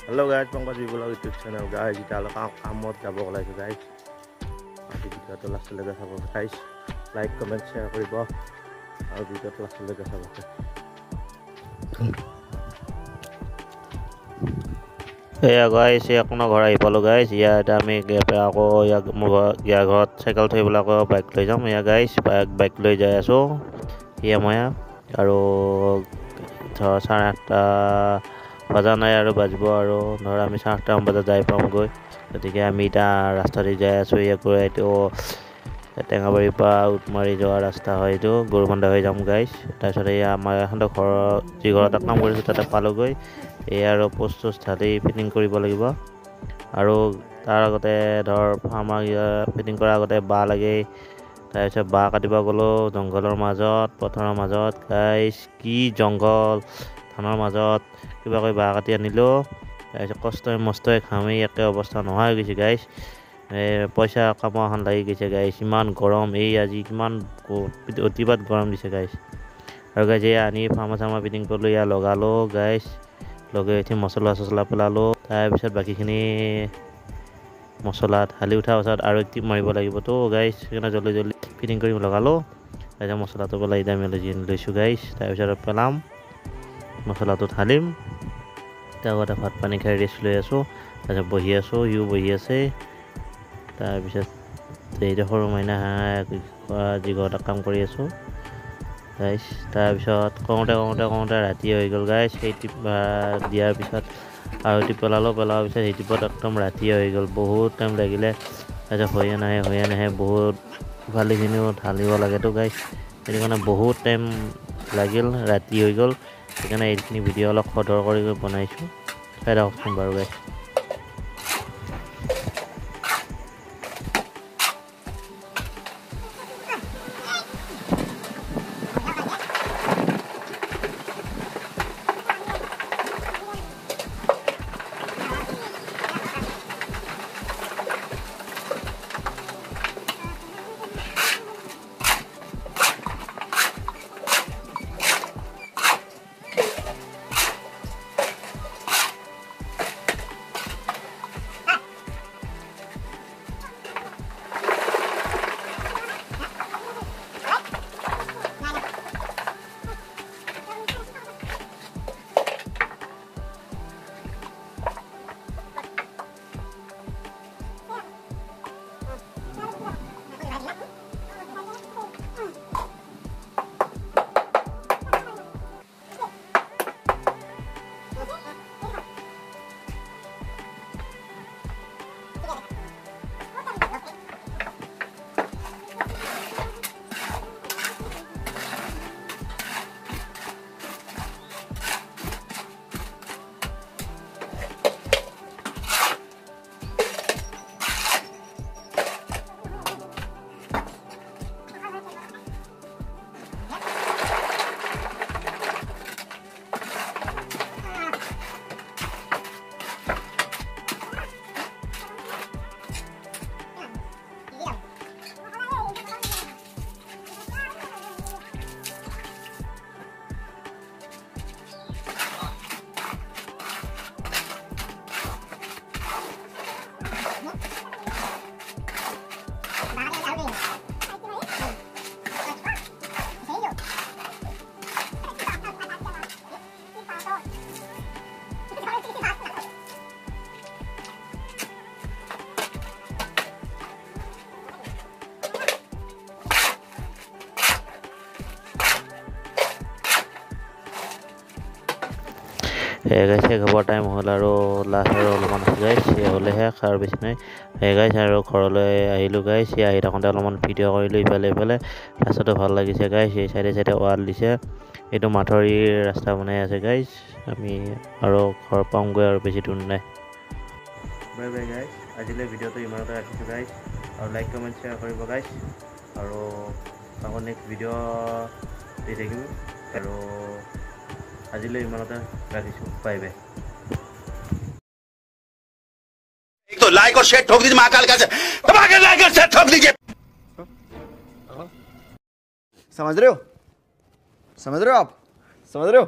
Hello guys, welcome to my YouTube channel guys. Kita akan kamot যাব ওলাইছো guys. আজি ভিডিওটো লাষ্টলৈকে চাব guys. লাইক কমেন্ট শ্বেয়াৰ কৰিব আৰু ভিডিওটো লাষ্টলৈকে চাব। এয়া গাইছ আপোনাৰ ঘৰ আহি পালো গাইছ। ইয়াত আমি আকৌ মোৰ ইয়াৰ ঘৰত চাইকেল থৈ পেলাই আকৌ বাইক লৈ যাম। এয়া গাইছ বাইক লৈ যাই আছো। এয়া মই আৰু ধৰ 8:30 বজা নাই আৰু বাজিব আৰু ধৰ আমি 8:30 বজাত যাই পামগৈ। গতিকে আমি এতিয়া ৰাস্তা দি যাই আছো। এইটো টেঙাবাৰীৰ পৰা উটমাৰী যোৱা ৰাস্তা হয়, এইটো গৰুবান্ধা হৈ যাম গাইছ। তাৰপিছত এয়া আমাৰ এখন ঘৰৰ যি ঘৰত কাম কৰিছো তাতে পালোগৈ। এয়া আৰু পোষ্ট ঢালি ফিটিং কৰিব লাগিব আৰু তাৰ আগতে ধৰ আমাৰ ফিটিং কৰাৰ আগতে বাঁহ লাগে। তাৰপিছত বাঁহ কাটিব গ'লো জংঘলৰ মাজত, পথাৰৰ মাজত গাইছ। কি জংঘল, ধানৰ মাজত কিবা কৰি বাঁহ কাটি আনিলো। তাৰপিছত কষ্টই মষ্টই ঘামি একে অৱস্থা নোহোৱা হৈ গৈছে গাইছ। পইচা কামোৱাখন লাগি গৈছে গাইছ। ইমান গৰম, এই আজি কিমান অতিপাত গৰম দিছে গাইছ। আৰু গাইছ এয়া আনি ফাৰ্মা চাৰ্মা ফিটিং কৰিলো, এয়া লগালো গাইছ। লগাই উঠি মছলা পেলালো। তাৰপিছত বাকীখিনি মছলা ঢালি উঠাৰ পাছত আৰু টিপ মাৰিব লাগিবতো গাইছ, সেইকাৰণে জল্দি ফিটিং কৰি লগালো। তাৰপিছত মছলাটো পেলাই এতিয়া মেলি লৈছোঁ গাইছ। তাৰপিছত পেলাম, মছলাটো ঢালিম। তাৰপৰা ভাত পানী খাই ৰেষ্ট লৈ আছোঁ। তাৰপিছত বহি আছোঁ, সিও বহি আছে। তাৰপিছত এইটো সৰু মাইনা যি ঘৰতে কাম কৰি আছোঁ গাইছ। তাৰপিছত কওঁতে ৰাতি হৈ গ'ল গাইছ। সেই টিপ দিয়াৰ পিছত আৰু টিপ পেলাৱাৰ পিছত সেই টিপত একদম ৰাতি হৈ গ'ল। বহুত টাইম লাগিলে। তাৰপিছত হৈয়ে নাহে বহুত বালিখিনিও ঢালিব লাগেতো গাইছ। সেইটো কাৰণে বহুত টাইম লাগিল, ৰাতি হৈ গ'ল। সেইকাৰণে এইখিনি ভিডিঅ' অলপ খদৰ কৰি বনাইছোঁ। চাই থাককচোন বাৰু গাইছ। গাইছে খাবৰ টাইম হ'ল আৰু লাষ্ট আৰু অলপমান আছে গাইছ। হ'লেহে আৰু বেছি নাই গাইছ। আৰু ঘৰলৈ আহিলোঁ গাইছ। আহি থাকোঁতে অলপমান ভিডিঅ' কৰিলোঁ ইফালে। ৰাস্তাটো ভাল লাগিছে গাইছ। এই চাইডে ৱাল দিছে। এইটো মাথাউৰিৰ ৰাস্তা বনাই আছে গাইছ। আমি আৰু ঘৰ পামগৈ আৰু বেছি দূৰ নাই। বাই বাই গাইছ। আজিলৈ ভিডিঅ'টো ইমানতে ৰাখিছোঁ গাইছ। আৰু লাইক কমেণ্ট শ্বেয়াৰ কৰিব গাইছ। আৰু আকৌ নেক্সট ভিডিঅ' দি থাকিম। আৰু আজিলৈ ইমানতে ৰাখিছোঁ। Bye bye. तो लाइक और शेयर ठोक दीजिए महाकाल का दबा के लाइक और शेयर ठोक दीजिए। समझ रहे हो आप समझ रहे हो